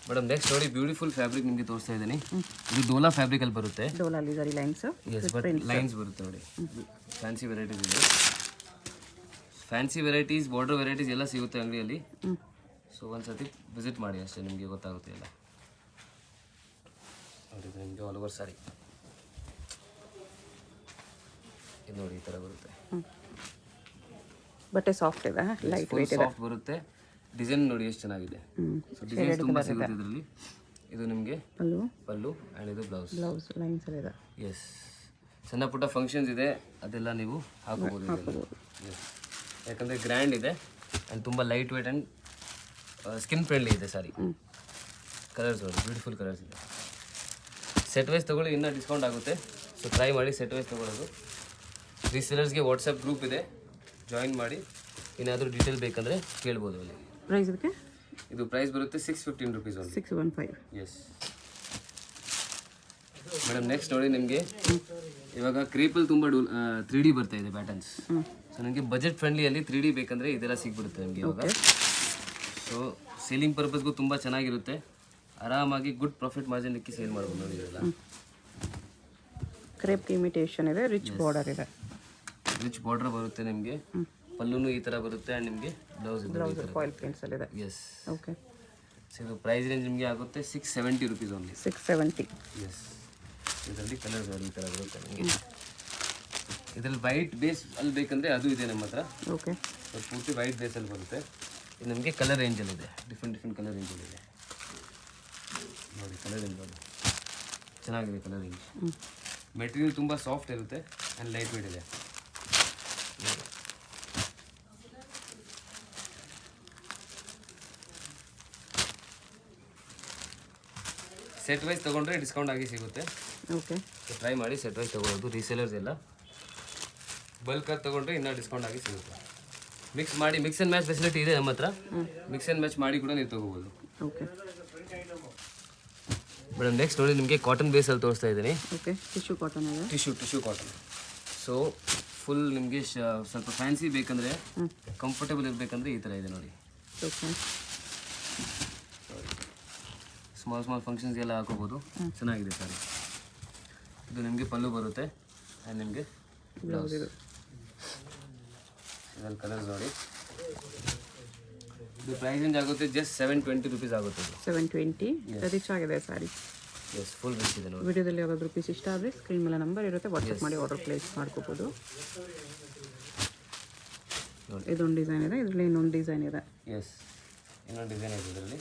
Speaker 2: ಮೇಡಮ್, ನೆಕ್ಸ್ಟ್ ನೋಡಿ, ಬ್ಯೂಟಿಫುಲ್ ಫ್ಯಾಬ್ರಿಕ್ ನಿಮಗೆ ತೋರಿಸ್ತಾ ಇದ್ದೀನಿ. ಇದು ಡೋಲಾ ಫ್ಯಾಬ್ರಿಕಲ್ಲಿ ಬರುತ್ತೆ.
Speaker 1: ಡೋಲಾಲಿ ಜರಿ ಲೈನ್ಸ್.
Speaker 2: ಎಸ್, ಬಟ್ ಲೈನ್ಸ್ ಬರುತ್ತೆ ನೋಡಿ. ಫ್ಯಾನ್ಸಿ ವೆರೈಟೀಸ್ ಇದೆ, ಫ್ಯಾನ್ಸಿ ವೆರೈಟೀಸ್, ಬಾರ್ಡರ್ ವೆರೈಟೀಸ್ ಎಲ್ಲ ಸಿಗುತ್ತೆ ಅಂಗಡಿಯಲ್ಲಿ. ಸೊ ಒಂದ್ಸತಿ ವಿಸಿಟ್ ಮಾಡಿ ಅಷ್ಟೇ, ನಿಮಗೆ ಗೊತ್ತಾಗುತ್ತೆ ಎಲ್ಲ. ನೋಡಿ, ನಿಮಗೆ ಆಲ್ ಓವರ್ ಸಾರಿ ಇದು ನೋಡಿ ಈ ಥರ ಬರುತ್ತೆ.
Speaker 1: ಬಟ್ಟೆ ಸಾಫ್ಟ್ ಇದೆ, ಲೈಟ್ ವೇಟ್ ಇದೆ,
Speaker 2: ಸಾಫ್ಟ್ ಬರುತ್ತೆ. ಡಿಸೈನ್ ನೋಡಿ ಎಷ್ಟು ಚೆನ್ನಾಗಿದೆ. ಸೊ ಡಿಸೈನ್ಸ್ ತುಂಬ ಸಿಗುತ್ತೆ ಇದರಲ್ಲಿ. ಇದು ನಿಮಗೆ ಪಲ್ಲು ಆ್ಯಂಡ್ ಇದು ಬ್ಲೌಸ್
Speaker 1: ಲೈನ್ಸ್ ಇದೆ.
Speaker 2: ಎಸ್, ಸಣ್ಣ ಪುಟ್ಟ ಫಂಕ್ಷನ್ಸ್ ಇದೆ, ಅದೆಲ್ಲ ನೀವು ಹಾಕೋಬೋದು. ಎಸ್, ಯಾಕಂದರೆ ಗ್ರ್ಯಾಂಡ್ ಇದೆ ಆ್ಯಂಡ್ ತುಂಬ light weight and skin friendly ಇದೆ ಸಾರಿ. ಕಲರ್ಸ್ ನೋಡಿ, ಬ್ಯೂಟಿಫುಲ್ ಕಲರ್ಸ್ ಇದೆ. ಸೆಟ್ ವೈಸ್ ತೊಗೊಳ್ಳಿ, ಇನ್ನೂ ಡಿಸ್ಕೌಂಟ್ ಆಗುತ್ತೆ. ಸೊ ಟ್ರೈ ಮಾಡಿ ಸೆಟ್ ವೈಸ್ ತೊಗೊಳ್ಳೋದು. ರೀಸೇಲರ್ಸ್ಗೆ ವಾಟ್ಸಪ್ ಗ್ರೂಪ್ ಇದೆ, ಜಾಯಿನ್ ಮಾಡಿ. ಏನಾದರೂ ಡೀಟೇಲ್ ಬೇಕಂದರೆ ಕೇಳ್ಬೋದು ಅಲ್ಲಿ.
Speaker 1: ಪ್ರೈಸ್ ಇದಕ್ಕೆ
Speaker 2: ಇದು ಪ್ರೈಸ್ ಬರುತ್ತೆ 615 rupees only.
Speaker 1: 615.
Speaker 2: Yes madam, next ನೋಡಿ, ನಿಮಗೆ ಇವಾಗ ಕ್ರೇಪಲ್ಲಿ ತುಂಬ 3D ಬರ್ತಾ ಇದೆ ಪ್ಯಾಟರ್ನ್ಸ್. ಸೊ ನನಗೆ ಬಜೆಟ್ ಫ್ರೆಂಡ್ಲಿಯಲ್ಲಿ 3D ಬೇಕಂದರೆ ಇದೆಲ್ಲ ಸಿಗ್ಬಿಡುತ್ತೆ ನಿಮಗೆ ಇವಾಗ. ಸೊ ಸೇಲಿಂಗ್ ಪರ್ಪಸ್ಗೂ ತುಂಬ ಚೆನ್ನಾಗಿರುತ್ತೆ, ಆರಾಮಾಗಿ ಗುಡ್ ಪ್ರಾಫಿಟ್ ಮಾರ್ಜಿನ್ ಇಕ್ಕಿ ಸೇಲ್ ಮಾಡ್ಬೋದು ನೋಡಿ. ಇದೆಲ್ಲ
Speaker 1: ಕ್ರೇಪ್ ಇಮಿಟೇಷನ್ ಇದೆ, ರಿಚ್ ಬಾರ್ಡರ್ ಇದೆ.
Speaker 2: ರಿಚ್ ಬಾರ್ಡರ್ ಬರುತ್ತೆ ನಿಮಗೆ, ಪಲ್ಲುನು ಈ ಥರ ಬರುತ್ತೆ ಆ್ಯಂಡ್ ನಿಮಗೆ ಬ್ಲೌಸ್
Speaker 1: ಫಾಯಿಲ್ ಪ್ರಿಂಟ್ಸ್ ಅಲ್ಲಿ ಇದೆ.
Speaker 2: Yes,
Speaker 1: okay.
Speaker 2: ಸೊ ಇದು ಪ್ರೈಸ್ ರೇಂಜ್ ನಿಮಗೆ ಆಗುತ್ತೆ 670 rupees ಓನ್ಲಿ.
Speaker 1: 670.
Speaker 2: ಎಸ್, ಇದರಲ್ಲಿ ಕಲರ್ಸ್ ಈ ಥರ ಬರುತ್ತೆ ನಿಮಗೆ. ಇದರಲ್ಲಿ ವೈಟ್ ಬೇಸ್ ಅಲ್ಲಿ ಬೇಕಂದರೆ ಅದು ಇದೆ ನಮ್ಮ ಹತ್ರ.
Speaker 1: ಓಕೆ,
Speaker 2: ಪೂರ್ತಿ ವೈಟ್ ಬೇಸಲ್ಲಿ ಬರುತ್ತೆ. ಇದು ನಮಗೆ ಕಲರ್ ರೇಂಜಲ್ಲಿದೆ, ಡಿಫ್ರೆಂಟ್ ಕಲರ್ ರೇಂಜಲ್ಲಿದೆ ನೋಡಿ. ಕಲರ್ ರೇಂಜ್ ನೋಡಿ, ಚೆನ್ನಾಗಿದೆ ಕಲರ್ ರೇಂಜ್. ಮೆಟೀರಿಯಲ್ ತುಂಬ ಸಾಫ್ಟ್ ಇರುತ್ತೆ ಆ್ಯಂಡ್ ಲೈಟ್ ವೇಟ್ ಇದೆ. ಸೆಟ್ ವೈಸ್ ತೊಗೊಂಡ್ರೆ ಡಿಸ್ಕೌಂಟ್ ಆಗಿ ಸಿಗುತ್ತೆ.
Speaker 1: ಓಕೆ,
Speaker 2: ಸೊ ಟ್ರೈ ಮಾಡಿ ಸೆಟ್ ವೈಸ್ ತೊಗೊಳ್ಳೋದು. ರೀಸೇಲರ್ಸ್ ಎಲ್ಲ ಬಲ್ಕಾಗಿ ತೊಗೊಂಡ್ರೆ ಇನ್ನೂ ಡಿಸ್ಕೌಂಟ್ ಆಗಿ ಸಿಗುತ್ತೆ. ಮಿಕ್ಸ್ ಆ್ಯಂಡ್ ಮ್ಯಾಚ್ ಫೆಸಿಲಿಟಿ ಇದೆ ನಮ್ಮ ಹತ್ರ. ಮಿಕ್ಸ್ ಆ್ಯಂಡ್ ಮ್ಯಾಚ್ ಮಾಡಿ ಕೂಡ ನೀವು ತೊಗೋಬೋದು.
Speaker 1: ಓಕೆ
Speaker 2: ಮೇಡಮ್ ನೆಕ್ಸ್ಟ್ ನೋಡಿ ನಿಮಗೆ ಕಾಟನ್ ಬೇಸಲ್ಲಿ ತೋರಿಸ್ತಾ ಇದ್ದೀನಿ.
Speaker 1: ಓಕೆ, ಟಿಶ್ಯೂ ಕಾಟನ್ ಇದೆ.
Speaker 2: Tissue cotton. ಸೊ ಫುಲ್ ನಿಮಗೆ ಸ್ವಲ್ಪ ಫ್ಯಾನ್ಸಿ ಬೇಕಂದರೆ, ಕಂಫರ್ಟೇಬಲ್ ಇರಬೇಕಂದ್ರೆ ಈ ಥರ ಇದೆ ನೋಡಿ.
Speaker 1: ಓಕೆ,
Speaker 2: ಸ್ಮಾಲ್ ಫಂಕ್ಷನ್ಸ್ಗೆಲ್ಲ ಹಾಕೋಬೋದು. ಚೆನ್ನಾಗಿದೆ ಸರ್. ಇದು ನಿಮಗೆ ಪಲ್ಲು ಬರುತ್ತೆ ಆ್ಯಂಡ್ ನಿಮಗೆ ಬ್ಲೌಸ್. ಇದರಲ್ಲಿ ಕಲರ್ಸ್ ನೋಡಿ. ಇದು ಪ್ರೈಸ್ ರೇಂಜ್ ಆಗುತ್ತೆ ಜಸ್ಟ್ 720 rupees ಆಗುತ್ತೆ.
Speaker 1: 720 ರಿಚ್ ಆಗಿದೆ ಸ್ಯಾರಿ.
Speaker 2: ಎಸ್, ಫುಲ್ ರಿಚ್ ಇದೆ ನೋಡಿ.
Speaker 1: ವಿಡಿಯೋದಲ್ಲಿ ಯಾವ್ದಾದ್ರು ಪೀಸ್ ಇಷ್ಟ ಆದರೆ ಸ್ಕ್ರೀನ್ ಮೇಲೆ ನಂಬರ್ ಇರುತ್ತೆ, ವಾಟ್ಸಪ್ ಮಾಡಿ ಆರ್ಡರ್ ಪ್ಲೇಸ್ ಮಾಡ್ಕೋಬೋದು. ಇದೊಂದು ಡಿಸೈನ್ ಇದೆ, ಇದರಲ್ಲಿ ಇನ್ನೊಂದು ಡಿಸೈನ್ ಇದೆ.
Speaker 2: ಎಸ್, ಇನ್ನೊಂದು ಡಿಸೈನ್ ಇದೆ ಇದರಲ್ಲಿ.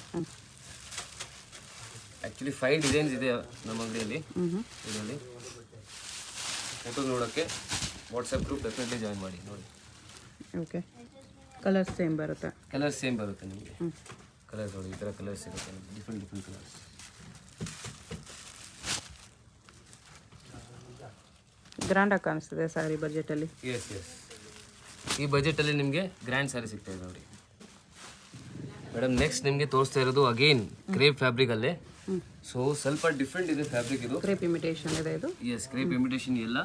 Speaker 2: ಆ್ಯಕ್ಚುಲಿ 5 ಡಿಸೈನ್ಸ್ ಇದೆ ನಮ್ಮ ಅಂಗಡಿಯಲ್ಲಿ. ಇದರಲ್ಲಿ ಫೋಟೋ ನೋಡೋಕ್ಕೆ ವಾಟ್ಸಪ್ ಗ್ರೂಪ್ ಡೆಫಿನೆಟ್ಲಿ ಜಾಯಿನ್ ಮಾಡಿ ನೋಡಿ.
Speaker 1: ಓಕೆ, ಕಲರ್ಸ್ ಸೇಮ್ ಬರುತ್ತೆ.
Speaker 2: ಕಲರ್ಸ್ ಸೇಮ್ ಬರುತ್ತೆ ನಿಮಗೆ. ಕಲರ್ಸ್ ನೋಡಿ, ಈ ಥರ ಕಲರ್ಸ್ ಸಿಗುತ್ತೆ, ಡಿಫ್ರೆಂಟ್ ಕಲರ್ಸ್.
Speaker 1: ಗ್ರ್ಯಾಂಡಾಗಿ ಕಾಣಿಸ್ತಿದೆ ಸ್ಯಾರಿ ಬಜೆಟಲ್ಲಿ.
Speaker 2: ಎಸ್, ಈ ಬಜೆಟಲ್ಲಿ ನಿಮಗೆ ಗ್ರ್ಯಾಂಡ್ ಸ್ಯಾರಿ ಸಿಗ್ತಾ ಇದೆ ನೋಡಿ. ಮೇಡಮ್ ನೆಕ್ಸ್ಟ್ ನಿಮಗೆ ತೋರಿಸ್ತಾ ಇರೋದು ಅಗೇನ್ ಕ್ರೇಪ್ ಫ್ಯಾಬ್ರಿಕಲ್ಲೇ. ಸೊ ಸ್ವಲ್ಪ ಡಿಫ್ರೆಂಟ್ ಇದೆ ಫ್ಯಾಬ್ರಿಕ್. ಇದು
Speaker 1: ಕ್ರೇಪ್ ಇಮಿಟೇಷನ್ ಇದೆ ಇದು.
Speaker 2: ಎಸ್, ಕ್ರೇಪ್ ಇಮಿಟೇಷನ್ ಎಲ್ಲ.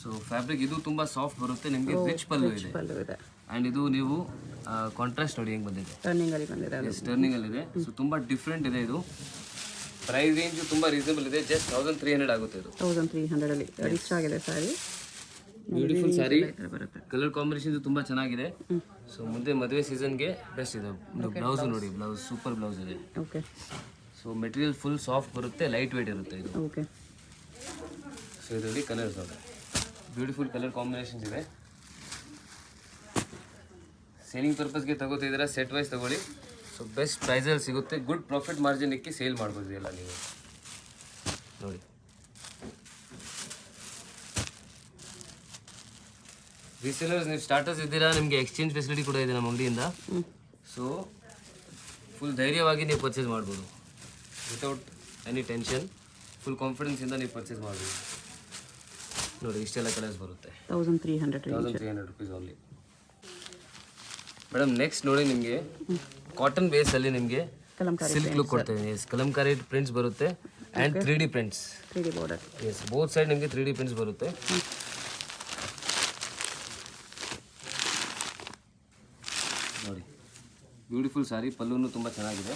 Speaker 2: ಸೊ ಫ್ಯಾಬ್ರಿಕ್ ಇದು ತುಂಬ ಸಾಫ್ಟ್ ಬರುತ್ತೆ ನಿಮಗೆ. ರಿಚ್ ಪಲ್ಲು ಇದೆ. ಆ್ಯಂಡ್ ಇದು ನೀವು ಕಾಂಟ್ರಾಸ್ಟ್ ನೋಡಿ ಹೆಂಗೆ ಬಂದಿದೆ,
Speaker 1: ಟರ್ನಿಂಗಲ್ಲಿ ಬಂದಿದೆ.
Speaker 2: ಎಸ್, ಟರ್ನಿಂಗಲ್ಲಿದೆ. ಸೊ ತುಂಬ ಡಿಫ್ರೆಂಟ್ ಇದೆ ಇದು. ಪ್ರೈಸ್ ರೇಂಜು ತುಂಬ ರೀಸನಬಲ್ ಇದೆ, ಜಸ್ಟ್ 1300 ಆಗುತ್ತೆ ಇದು.
Speaker 1: 1300 ರಿಚ್ ಆಗಿದೆ sari.
Speaker 2: Beautiful sari. Colour combination ತುಂಬ ಚೆನ್ನಾಗಿದೆ. ಸೊ ಮುಂದೆ ಮದುವೆ ಸೀಸನ್ಗೆ ಬೆಸ್ಟ್ ಇದೆ. ಬ್ಲೌಸ್ ನೋಡಿ, ಬ್ಲೌಸ್ ಸೂಪರ್ ಬ್ಲೌಸ್ ಇದೆ.
Speaker 1: Okay,
Speaker 2: so material full soft ಬರುತ್ತೆ, ಲೈಟ್ ವೇಟ್ ಇರುತ್ತೆ ಇದು.
Speaker 1: ಓಕೆ,
Speaker 2: ಸೊ ಇದರಲ್ಲಿ ಕಲರ್ಸ್ ನೋಡಿ, ಬ್ಯೂಟಿಫುಲ್ ಕಲರ್ ಕಾಂಬಿನೇಷನ್ಸ್ ಇದೆ. ಸೇಲಿಂಗ್ ಪರ್ಪಸ್ಗೆ ತಗೋತಿದ್ದೀರಾ ಸೆಟ್ ವೈಸ್ ತಗೊಳ್ಳಿ. ಸೊ ಬೆಸ್ಟ್ ಪ್ರೈಸಲ್ಲಿ ಸಿಗುತ್ತೆ, ಗುಡ್ ಪ್ರಾಫಿಟ್ ಮಾರ್ಜಿನ್ ಇಕ್ಕಿ ಸೇಲ್ ಮಾಡ್ಬೋದು ಎಲ್ಲ ನೀವು ನೋಡಿ. ರೀಸೇಲರ್ಸ್ ನೀವು ಸ್ಟಾರ್ಟರ್ಸ್ ಇದ್ದೀರಾ, ನಿಮಗೆ ಎಕ್ಸ್ಚೇಂಜ್ ಫೆಸಿಲಿಟಿ ಕೂಡ ಇದೆ ನಮ್ಮ ಅಂಗಡಿಯಿಂದ. ಸೊ ಫುಲ್ ಧೈರ್ಯವಾಗಿ ನೀವು ಪರ್ಚೇಸ್ ಮಾಡ್ಬೋದು, ವಿತೌಟ್ ಎನಿ ಟೆನ್ಷನ್. ಫುಲ್ ಕಾನ್ಫಿಡೆನ್ಸಿಂದ ನೀವು ಪರ್ಚೇಸ್ ಮಾಡ್ಬೋದು ನೋಡಿ. ಇಷ್ಟೆಲ್ಲ ಕಲರ್ಸ್ ಬರುತ್ತೆ.
Speaker 1: 1300
Speaker 2: rupees ಓನ್ಲಿ. ಮೇಡಮ್ ನೆಕ್ಸ್ಟ್ ನೋಡಿ ನಿಮಗೆ ಕಾಟನ್ ಬೇಸಲ್ಲಿ ನಿಮಗೆ ಸಿಲ್ಕ್ ಲುಕ್ ಕೊಡ್ತಾ ಇದ್ದೀನಿ. ಎಸ್, ಕಲಂಕಾರಿ ಪ್ರಿಂಟ್ಸ್ ಬರುತ್ತೆ and 3D prints.
Speaker 1: 3D border.
Speaker 2: Yes, both side ನಿಮಗೆ 3D ಪ್ರಿಂಟ್ಸ್ ಬರುತ್ತೆ. ನೋಡಿ, ಬ್ಯೂಟಿಫುಲ್ ಸಾರಿ. ಪಲ್ಲೂನು ತುಂಬ ಚೆನ್ನಾಗಿದೆ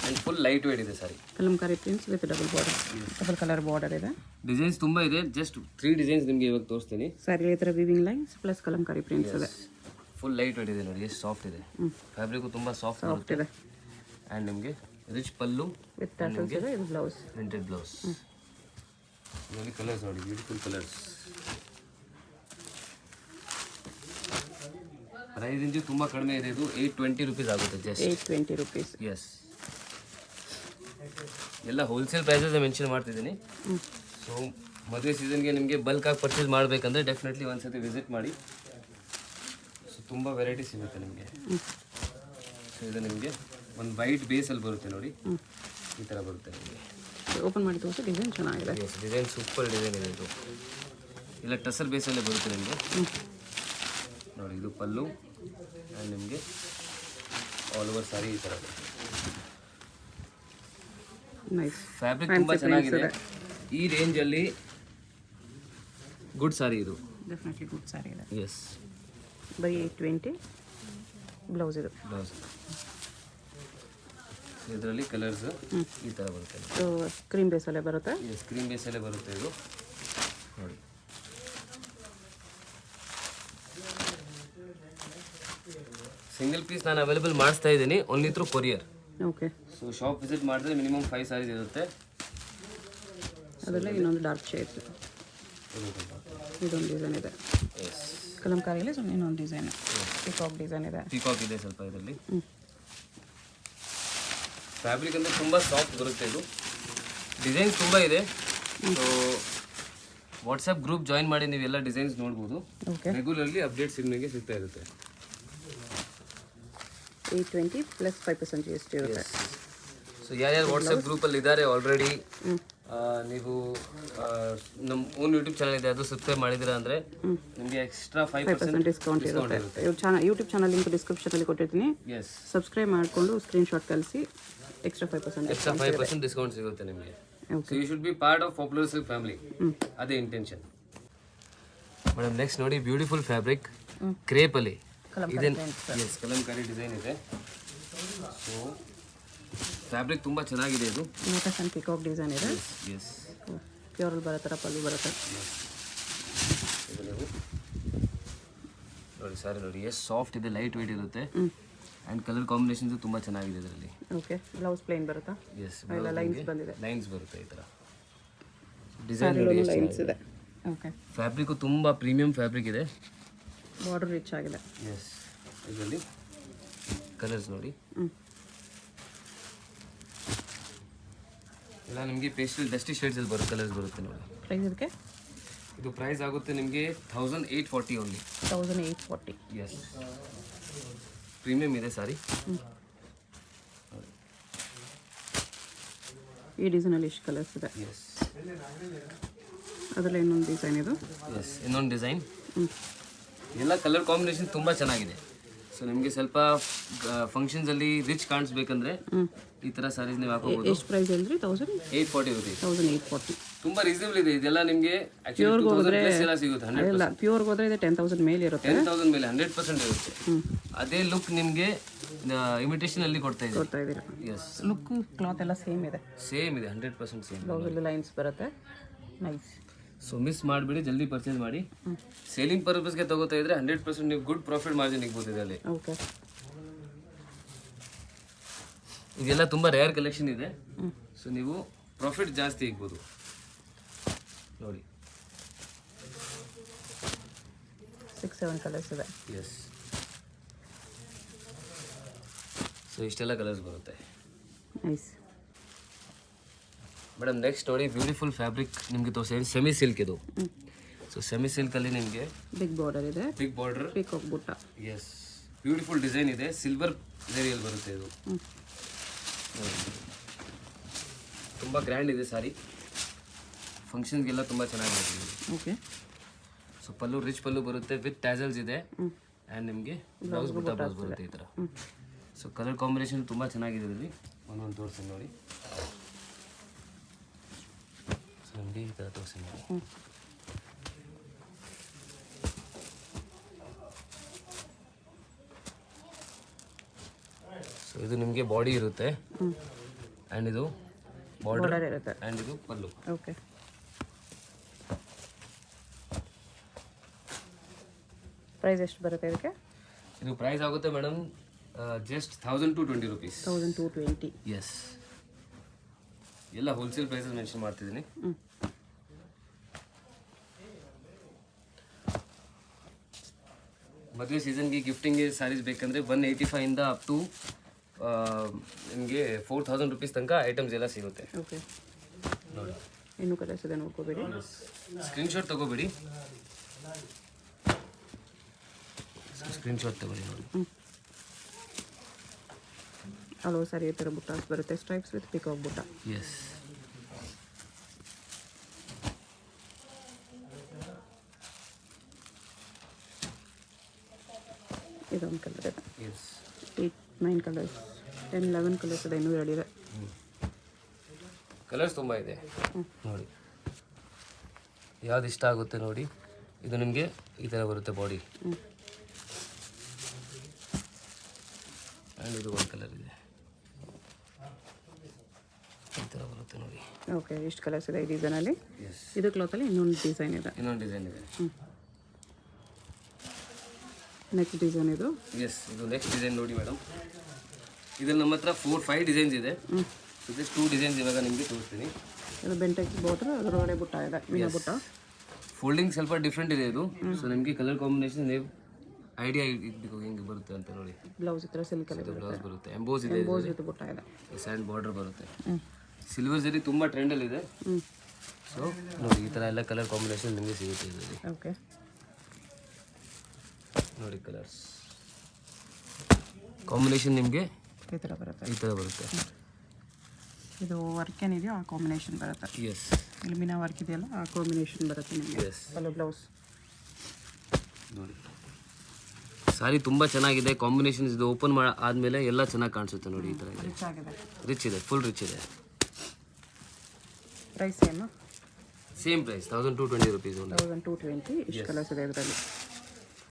Speaker 2: ಆ್ಯಂಡ್ ಫುಲ್ ಲೈಟ್ ವೇಟ್ ಇದೆ sari.
Speaker 1: Kalamkari prints with double border, double colour border ಇದೆ.
Speaker 2: ಡಿಸೈನ್ಸ್ ತುಂಬ ಇದೆ, ಜಸ್ಟ್ 3 ಡಿಸೈನ್ಸ್ ನಿಮಗೆ ಇವಾಗ ತೋರಿಸ್ತೀನಿ.
Speaker 1: ಸ್ಯಾರಿ ಈ ಥರ viewing lines plus Kalamkari prints ಇದೆ.
Speaker 2: ಫುಲ್ ಲೈಟ್ ವೇಟ್ ಇದೆ ನೋಡಿ, ಎಷ್ಟು ಸಾಫ್ಟ್ ಇದೆ. ಫ್ಯಾಬ್ರಿಕು ತುಂಬ ಸಾಫ್ಟ್
Speaker 1: ಇದೆ.
Speaker 2: ಆ್ಯಂಡ್ ನಿಮಗೆ ರಿಚ್ ಪಲ್ಲು
Speaker 1: ವಿತ್ ಟಸಲ್ಸ್ ಇದೆ. ಇದು ಬ್ಲೌಸ್,
Speaker 2: ಪ್ರಿಂಟೆಡ್ ಬ್ಲೌಸ್. ಇದರಲ್ಲಿ ಕಲರ್ಸ್ ನೋಡಿ, ಬ್ಯೂಟಿಫುಲ್ ಕಲರ್ಸ್. ಪ್ರೈಸ್ ರೇಂಜು ತುಂಬ ಕಡಿಮೆ ಇದೆ. ಇದು 820 rupees ಆಗುತ್ತೆ ಜಸ್ಟ್.
Speaker 1: 820 rupees.
Speaker 2: ಎಸ್, ಎಲ್ಲ ಹೋಲ್ಸೇಲ್ ಪ್ರೈಸಸ್ ಮೆನ್ಷನ್ ಮಾಡ್ತಿದ್ದೀನಿ. ಸೊ ಮದುವೆ ಸೀಸನ್ಗೆ ನಿಮಗೆ ಬಲ್ಕಾಗಿ ಪರ್ಚೇಸ್ ಮಾಡಬೇಕಂದ್ರೆ ಡೆಫಿನೆಟ್ಲಿ ಒಂದ್ಸತಿ ವಿಸಿಟ್ ಮಾಡಿ. ಸೊ ತುಂಬ ವೆರೈಟಿ ಸಿಗುತ್ತೆ ನಿಮಗೆ. ಸೊ ಇದು ನಿಮಗೆ ಒಂದು ವೈಟ್ ಬೇಸಲ್ಲಿ ಬರುತ್ತೆ ನೋಡಿ, ಈ ಥರ ಬರುತ್ತೆ ನಿಮಗೆ.
Speaker 1: ಓಪನ್ ಮಾಡಿ ತೋರಿಸಿ. ಡಿಸೈನ್ ಚೆನ್ನಾಗಿದೆ.
Speaker 2: ಎಸ್, ಡಿಸೈನ್ ಸೂಪರ್ ಡಿಸೈನ್ ಇದೆ ಇದು. ಇಲ್ಲ ಟಸಲ್ ಬೇಸಲ್ಲೇ ಬರುತ್ತೆ ನಿಮಗೆ ನೋಡಿ. ಇದು ಪಲ್ಲು ಆ್ಯಂಡ್ ನಿಮಗೆ ಆಲ್ ಓವರ್ ಸಾರಿ ಈ ಥರ
Speaker 1: ನೈಸ್.
Speaker 2: ಫ್ಯಾಬ್ರಿಕ್ ತುಂಬ ಚೆನ್ನಾಗಿದೆ. ಈ ರೇಂಜಲ್ಲಿ ಗುಡ್ ಸಾರಿ ಇದು.
Speaker 1: ಡೆಫಿನೆಟ್ಲಿ ಗುಡ್ ಸಾರಿ ಇದೆ.
Speaker 2: ಎಸ್,
Speaker 1: ಬೈ 820 ಬ್ಲೌಸ್ ಇದು.
Speaker 2: ಬ್ಲೌಸ್ ಇದರಲ್ಲಿ ಕಲರ್ಸ್ ಈ ಥರ ಬರುತ್ತೆ.
Speaker 1: ಸೊ ಕ್ರೀಮ್ ಬೇಸಲ್ಲೇ ಬರುತ್ತೆ.
Speaker 2: ಎಸ್, ಕ್ರೀಮ್ ಬೇಸಲ್ಲೇ ಬರುತ್ತೆ ಇದು ನೋಡಿ. ಸಿಂಗಲ್ ಪೀಸ್ ನಾನು ಅವೈಲೇಬಲ್ ಮಾಡಿಸ್ತಾ ಇದ್ದೀನಿ, only through courier.
Speaker 1: Okay.
Speaker 2: So shop visit ಮಾಡಿದ್ರೆ ಮಿನಿಮಮ್ 5 ಸಾರೀಸ್ ಇರುತ್ತೆ.
Speaker 1: ಅದರಲ್ಲಿ ಇನ್ನೊಂದು ಡಾರ್ಕ್ ಶೇಡ್, ಇದೊಂದು ಡಿಸೈನ್ ಇದೆ.
Speaker 2: ಎಸ್,
Speaker 1: ಕಲಂಕಾರಿಯಲ್ಲಿ ಇನ್ನೊಂದು ಡಿಸೈನ್, ಪಿಕಾಕ್ ಡಿಸೈನ್ ಇದೆ.
Speaker 2: ಪಿಕಾಕ್ ಇದೆ ಸ್ವಲ್ಪ ಇದರಲ್ಲಿ. ಫ್ಯಾಬ್ರಿಕ್ ಅಂದರೆ ತುಂಬ ಸಾಫ್ಟ್ ಬರುತ್ತೆ ಇದು. ಡಿಸೈನ್ಸ್ ತುಂಬ ಇದೆ. ಸೊ ವಾಟ್ಸಪ್ ಗ್ರೂಪ್ ಜಾಯಿನ್ ಮಾಡಿ ನೀವೆಲ್ಲ ಡಿಸೈನ್ಸ್ ನೋಡ್ಬೋದು. ರೆಗ್ಯುಲರ್ಲಿ ಅಪ್ಡೇಟ್ಸ್ ನಿಮಗೆ ಸಿಗ್ತಾ ಇರುತ್ತೆ.
Speaker 1: 820 ಪ್ಲಸ್ 5% GST ಇರುತ್ತೆ.
Speaker 2: ಸೊ ಯಾರ್ಯಾರು ವಾಟ್ಸಪ್ ಗ್ರೂಪಲ್ಲಿ ಇದ್ದಾರೆ ಆಲ್ರೆಡಿ, ನೀವು ನಮ್ಮ ಓನ್ ಯೂಟ್ಯೂಬ್ ಚಾನಲ್ ಇದೆ, ಅದು ಸಬ್ಸ್ಕ್ರೈಬ್ ಮಾಡಿದ್ದೀರಾ ಅಂದರೆ ನಿಮಗೆ ಎಕ್ಸ್ಟ್ರಾ 5%
Speaker 1: ಡಿಸ್ಕೌಂಟ್ ಇರುತ್ತೆ. ಯೂಟ್ಯೂಬ್ ಚಾನಲ್ ಲಿಂಕ್ ಡಿಸ್ಕ್ರಿಪ್ಷನಲ್ಲಿ ಕೊಟ್ಟಿರ್ತೀನಿ.
Speaker 2: ಎಸ್,
Speaker 1: ಸಬ್ಸ್ಕ್ರೈಬ್ ಮಾಡಿಕೊಂಡು ಸ್ಕ್ರೀನ್ಶಾಟ್ ಕಳಿಸಿ ಎಕ್ಸ್ಟ್ರಾ 5%
Speaker 2: ಡಿಸ್ಕೌಂಟ್ ಸಿಗುತ್ತೆ ನಿಮಗೆ. So you should be part of popular silk family, ಅದೇ ಇಂಟೆನ್ಷನ್. ಮೇಡಮ್ ನೆಕ್ಸ್ಟ್ ನೋಡಿ, ಬ್ಯೂಟಿಫುಲ್ ಫ್ಯಾಬ್ರಿಕ್ ಕ್ರೇಪಲ್ಲಿ ಇದೆ. ಎಸ್, ಕಲಂಕಾರಿ ಡಿಸೈನ್ ಇದೆ. ಸೊ ಫ್ಯಾಬ್ರಿಕ್ ತುಂಬ ಚೆನ್ನಾಗಿದೆ. ಇದು
Speaker 1: ಲೋಟಸ್ ಅಂಡ್ ಪಿಕಾಕ್ ಡಿಸೈನ್ ಇದೆ.
Speaker 2: ಎಸ್,
Speaker 1: ಪ್ಯೂರಲ್ಲಿ ಬರುತ್ತೆ, ಪಲ್ಲು ಬರುತ್ತೆ.
Speaker 2: ಇದು ನೀವು ನೋಡಿ ಸಾರಿ ನೋಡಿ, ಎಷ್ಟು ಸಾಫ್ಟ್ ಇದೆ, ಲೈಟ್ ವೆಯ್ಟ್ ಇರುತ್ತೆ. ಆ್ಯಂಡ್ ಕಲರ್ ಕಾಂಬಿನೇಷನ್ಸ್ ತುಂಬ ಚೆನ್ನಾಗಿದೆ ಇದರಲ್ಲಿ.
Speaker 1: ಓಕೆ, ಬ್ಲೌಸ್ ಪ್ಲೇನ್ ಬರುತ್ತಾ?
Speaker 2: ಎಸ್,
Speaker 1: ಲೈನ್ಸ್ ಬಂದಿದೆ,
Speaker 2: ಲೈನ್ಸ್ ಬರುತ್ತೆ ಈ ಥರ ಡಿಸೈನ್.
Speaker 1: ಲೈನ್ಸ್ ಇದೆ. ಓಕೆ,
Speaker 2: ಫ್ಯಾಬ್ರಿಕ್ಕು ತುಂಬ ಪ್ರೀಮಿಯಂ ಫ್ಯಾಬ್ರಿಕ್ ಇದೆ.
Speaker 1: ಬಾರ್ಡರ್ ರಿಚ್ ಆಗಿದೆ.
Speaker 2: ಎಸ್, ಇದರಲ್ಲಿ ಕಲರ್ಸ್ ನೋಡಿ ಇಲ್ಲ, ನಿಮಗೆ ಪೇಸ್ಟಲ್ ಡಸ್ಟಿ ಶೇಡ್ಸಲ್ಲಿ ಬರೋ ಕಲರ್ಸ್ ಬರುತ್ತೆ ನೋಡಿ.
Speaker 1: ಪ್ರೈಸ್ ಇದಕ್ಕೆ?
Speaker 2: ಇದು ಪ್ರೈಸ್ ಆಗುತ್ತೆ ನಿಮಗೆ 1840 ಓನ್ಲಿ.
Speaker 1: 1840.
Speaker 2: ಎಸ್, ಪ್ರೀಮಿಯಮ್ ಇದೆ ಸಾರಿ.
Speaker 1: ಈ ಡಿಸೈನಲ್ಲಿ ಇಷ್ಟು ಕಲರ್ಸ್ ಇದೆ.
Speaker 2: ಎಸ್,
Speaker 1: ಅದರಲ್ಲಿ ಇನ್ನೊಂದು ಡಿಸೈನ್ ಇದು.
Speaker 2: ಎಸ್, ಇನ್ನೊಂದು ಡಿಸೈನ್. ಎಲ್ಲ ಕಲರ್ ಕಾಂಬಿನೇಷನ್ ತುಂಬ ಚೆನ್ನಾಗಿದೆ. ಸೊ ನಿಮಗೆ ಸ್ವಲ್ಪ ಫಂಕ್ಷನ್ಸಲ್ಲಿ ರಿಚ್ ಕಾಣಿಸ್ಬೇಕಂದ್ರೆ ಈ ಥರ ಸ್ಯಾರೀಸ್ ನೀವು ಹಾಕೋಬಹುದು.
Speaker 1: ಎಷ್ಟು ಪ್ರೈಸ್ ಅಂದ್ರೆ?
Speaker 2: 1840 ರುಪೀಸ್.
Speaker 1: 1840
Speaker 2: ತುಂಬ ರೀಸನಬಲ್ ಇದೆ. ಇದೆಲ್ಲ ನಿಮಗೆ ಆಕ್ಚುಲಿ 2000 ಪ್ಲಸ್ ಎಲ್ಲ ಸಿಗುತ್ತೆ. 100%
Speaker 1: ಪ್ಯೂರ್ ಹೋದ್ರೆ ಇದೆ 10,000 ಮೇಲೆ ಇರುತ್ತೆ.
Speaker 2: 10,000 ಮೇಲೆ 100% ಇರುತ್ತೆ. ಅದೇ ಲುಕ್ ನಿಮಗೆ ಇಮಿಟೇಷನ್ ಅಲ್ಲಿ ಕೊಡ್ತಾ
Speaker 1: ಇದ್ದೀರಾ.
Speaker 2: ಎಸ್,
Speaker 1: ಲುಕ್ ಕ್ಲಾತ್ ಎಲ್ಲ ಸೇಮ್ ಇದೆ.
Speaker 2: ಸೇಮ್ ಇದೆ, 100% ಸೇಮ್.
Speaker 1: ಬ್ಲೌಸಲ್ಲಿ ಲೈನ್ಸ್ ಬರುತ್ತೆ. ನೈಸ್.
Speaker 2: ಸೊ ಮಿಸ್ ಮಾಡಿಬಿಡಿ, ಜಲ್ದಿ ಪರ್ಚೇಸ್ ಮಾಡಿ. ಸೇಲಿಂಗ್ ಪರ್ಪಸ್ಗೆ ತಗೋತಾ ಇದ್ರೆ 100% ನೀವು ಗುಡ್ ಪ್ರಾಫಿಟ್ ಮಾರ್ಜಿನ್ ಇಗ್ಬೋದು ಇದರಲ್ಲಿ.
Speaker 1: ಓಕೆ,
Speaker 2: ಇದೆಲ್ಲ ತುಂಬ ರೇರ್ ಕಲೆಕ್ಷನ್ ಇದೆ. ಸೊ ನೀವು ಪ್ರಾಫಿಟ್ ಜಾಸ್ತಿ ಇಗ್ಬೋದು ನೋಡಿ.
Speaker 1: 6-7 ಕಲರ್ಸ್ ಇದೆ.
Speaker 2: ಎಸ್, ಸೊ ಇಷ್ಟೆಲ್ಲ ಕಲರ್ಸ್ ಬರುತ್ತೆ.
Speaker 1: ನೈಸ್.
Speaker 2: ಮೇಡಮ್ ನೆಕ್ಸ್ಟ್ ನೋಡಿ, ಬ್ಯೂಟಿಫುಲ್ ಫ್ಯಾಬ್ರಿಕ್ ನಿಮಗೆ ತೋರಿಸಿ, ಸೆಮಿ ಸಿಲ್ಕ್ ಇದು. ಸೊ ಸೆಮಿ ಸಿಲ್ಕಲ್ಲಿ ನಿಮಗೆ
Speaker 1: ಬಿಗ್ ಬಾರ್ಡರ್ ಇದೆ,
Speaker 2: ಬಿಗ್ ಬಾರ್ಡರ್,
Speaker 1: ಪಿಕಾಕ್ ಬುಟ್ಟ.
Speaker 2: ಎಸ್, ಬ್ಯೂಟಿಫುಲ್ ಡಿಸೈನ್ ಇದೆ. ಸಿಲ್ವರ್ ಝರಿಯಲ್ಲಿ ಬರುತ್ತೆ ಇದು. ತುಂಬ ಗ್ರ್ಯಾಂಡ್ ಇದೆ ಸಾರಿ, ಫಂಕ್ಷನ್ಸ್ಗೆಲ್ಲ ತುಂಬ ಚೆನ್ನಾಗಿದೆ.
Speaker 1: ಓಕೆ,
Speaker 2: ಸೊ ಪಲ್ಲು ರಿಚ್ ಪಲ್ಲು ಬರುತ್ತೆ, ವಿತ್ ಟ್ಯಾಸಲ್ಸ್ ಇದೆ. ಆ್ಯಂಡ್ ನಿಮಗೆ ಬ್ಲೌಸ್ ಬುಟ್ಟ ಬ್ಲೌಸ್ ಬರುತ್ತೆ ಈ ಥರ. ಸೊ ಕಲರ್ ಕಾಂಬಿನೇಷನ್ ತುಂಬ ಚೆನ್ನಾಗಿದೆ ಇದರಲ್ಲಿ. ಒಂದೊಂದು ತೋರಿಸಿ ನೋಡಿ. ಸೊ ನಿಮಗೆ ಈ ಥರ ತೋರಿಸಿ ನೋಡಿ. ಸೊ ಇದು ನಿಮಗೆ ಬಾಡಿ ಇರುತ್ತೆ. ಆ್ಯಂಡ್ ಇದು ಬಾರ್ಡರ್
Speaker 1: ಇರುತ್ತೆ.
Speaker 2: ಆ್ಯಂಡ್ ಇದು ಪಲ್ಲು.
Speaker 1: ಓಕೆ, ಪ್ರೈಸ್ ಎಷ್ಟು ಬರುತ್ತೆ ಇದಕ್ಕೆ?
Speaker 2: ಇದು ಪ್ರೈಸ್ ಆಗುತ್ತೆ ಮೇಡಮ್ ಜಸ್ಟ್ 1220 ರುಪೀಸ್.
Speaker 1: 1220.
Speaker 2: ಎಸ್, ಎಲ್ಲ ಹೋಲ್ಸೇಲ್ ಪ್ರೈಸಸ್ ಮೆನ್ಷನ್ ಮಾಡ್ತಿದ್ದೀನಿ. ಮದುವೆ ಸೀಸನ್ಗೆ ಗಿಫ್ಟಿಂಗ್ಗೆ ಸ್ಯಾರೀಸ್ ಬೇಕಂದರೆ 185 ಇಂದ ಅಪ್ ಟು ನಿಮಗೆ 4000 ರುಪೀಸ್ ತನಕ ಐಟಮ್ಸ್ ಎಲ್ಲ ಸಿಗುತ್ತೆ.
Speaker 1: ಓಕೆ,
Speaker 2: ನೋಡಿ
Speaker 1: ಇನ್ನೂ ಕಲರ್ಸ್ ಇದೆ, ನೋಡ್ಕೋಬೇಡಿ.
Speaker 2: ಸ್ಕ್ರೀನ್ಶಾಟ್ ತಗೋಬೇಡಿ, ಸ್ಕ್ರೀನ್ಶಾಟ್ ತಗೊಳ್ಳಿ ನೋಡಿ.
Speaker 1: ಹಲವು ಸಾರಿ ಈ ಥರ ಬುಟ್ಟಾಸ್ ಬರುತ್ತೆ, ಸ್ಟ್ರೈಪ್ಸ್ ವಿತ್ ಪಿಕಾಕ್ ಬುಟ್ಟ.
Speaker 2: ಎಸ್,
Speaker 1: ಇದೊಂದು ಕಲರ್ ಇದೆ.
Speaker 2: ಎಸ್,
Speaker 1: 8-9 ಕಲರ್ಸ್, 10-11 ಕಲರ್ಸ್ ಇದೆ, ಇನ್ನೂ ರೆಡಿ ಇದೆ.
Speaker 2: ಕಲರ್ಸ್ ತುಂಬ ಇದೆ ನೋಡಿ, ಯಾವ್ದು ಇಷ್ಟ ಆಗುತ್ತೆ ನೋಡಿ. ಇದು ನಿಮಗೆ ಈ ಥರ ಬರುತ್ತೆ ಬಾಡಿ. ಆ್ಯಂಡ್ ಇದು ಒಂದು ಕಲರ್ ಇದೆ, ಈ ಥರ ಬರುತ್ತೆ ನೋಡಿ.
Speaker 1: ಓಕೆ, ಇಷ್ಟು ಕಲರ್ಸ್ ಇದೆ ಈ ಡಿಸೈನಲ್ಲಿ.
Speaker 2: ಎಸ್,
Speaker 1: ಇದು ಕ್ಲಾತಲ್ಲಿ ಇನ್ನೊಂದು ಡಿಸೈನ್ ಇದೆ.
Speaker 2: ಇನ್ನೊಂದು ಡಿಸೈನ್ ಇದೆ.
Speaker 1: ನೆಕ್ಸ್ಟ್ ಡಿಸೈನ್ ಇದು.
Speaker 2: ಎಸ್, ಇದು ನೆಕ್ಸ್ಟ್ ಡಿಸೈನ್ ನೋಡಿ ಮೇಡಮ್. ಇದ್ರಲ್ಲಿ ನಮ್ಮ ಹತ್ರ 4-5 ಡಿಸೈನ್ಸ್ ಇದೆ. ಜಸ್ಟ್ 2 ಡಿಸೈನ್ಸ್ ಇವಾಗ ನಿಮಗೆ ತೋರಿಸ್ತೀನಿ.
Speaker 1: ಇದು ಬೆಂಟೆಕ್ಸ್ ಬಾರ್ಡರ್, ಅದರೊಳಗಡೆ ಬುಟ್ಟ ಇದೆ, ಮೀನಾ ಬುಟ್ಟ.
Speaker 2: ಫೋಲ್ಡಿಂಗ್ ಸ್ವಲ್ಪ ಡಿಫ್ರೆಂಟ್ ಇದೆ ಇದು. ಸೊ ನಿಮಗೆ ಕಲರ್ ಕಾಂಬಿನೇಷನ್ ನೀವು ಐಡಿಯಾ ಇಟ್ಬೇಕು ಹೆಂಗೆ ಬರುತ್ತೆ ಅಂತ ನೋಡಿ.
Speaker 1: ಬ್ಲೌಸ್ ಈ ಥರ ಸಿಲ್ಕ್ ಅಲ್ಲಿ
Speaker 2: ಬ್ಲೌಸ್ ಬರುತ್ತೆ, ಎಂಬೋಸ್ ಇದೆ,
Speaker 1: ವಿತ್ ಬುಟ್ಟ ಇದೆ,
Speaker 2: ಸ್ಯಾಂಡ್ ಬಾರ್ಡರ್ ಬರುತ್ತೆ. ಸಿಲ್ವರ್ ಜರಿ ತುಂಬ ಟ್ರೆಂಡಲ್ಲಿ ಇದೆ. ಸೊ ನೋಡಿ ಈ ಥರ ಎಲ್ಲ ಕಲರ್ ಕಾಂಬಿನೇಷನ್ ನಿಮಗೆ ಸಿಗುತ್ತೆ ಇದರಲ್ಲಿ.
Speaker 1: ಓಕೆ,
Speaker 2: ನೋಡಿ ಕಲರ್ಸ್ ಕಾಂಬಿನೇಷನ್ ನಿಮಗೆ
Speaker 1: ಈ ಥರ ಬರುತ್ತೆ.
Speaker 2: ಈ ಥರ ಬರುತ್ತೆ.
Speaker 1: ಇದು ವರ್ಕ್ ಏನಿದೆಯೋ ಆ ಕಾಂಬಿನೇಷನ್ ಬರುತ್ತೆ.
Speaker 2: ಎಸ್,
Speaker 1: ಇಲ್ಲಿ ಮೀನಾ ವರ್ಕ್ ಇದೆಯಲ್ಲ ಆ ಕಾಂಬಿನೇಷನ್ ಬರುತ್ತೆ ನಿಮಗೆ.
Speaker 2: ಎಸ್,
Speaker 1: ಪಲ್ಲು ಬ್ಲೌಸ್
Speaker 2: ನೋಡಿ ಸಾರಿ ತುಂಬ ಚೆನ್ನಾಗಿದೆ. ಕಾಂಬಿನೇಷನ್ ಇದು ಓಪನ್ ಆದಮೇಲೆ ಎಲ್ಲ ಚೆನ್ನಾಗಿ ಕಾಣಿಸುತ್ತೆ ನೋಡಿ. ಈ ಥರ ಇದೆ,
Speaker 1: ರಿಚ್ ಆಗಿದೆ,
Speaker 2: ರಿಚ್ ಇದೆ, ಫುಲ್ ರಿಚ್ ಇದೆ.
Speaker 1: ಪ್ರೈಸ್ ಏನು?
Speaker 2: Same price 1220 rupees only.
Speaker 1: 1220. ಇಷ್ಟು ಕಲರ್ಸ್ ಇದೆ ಇದರಲ್ಲಿ.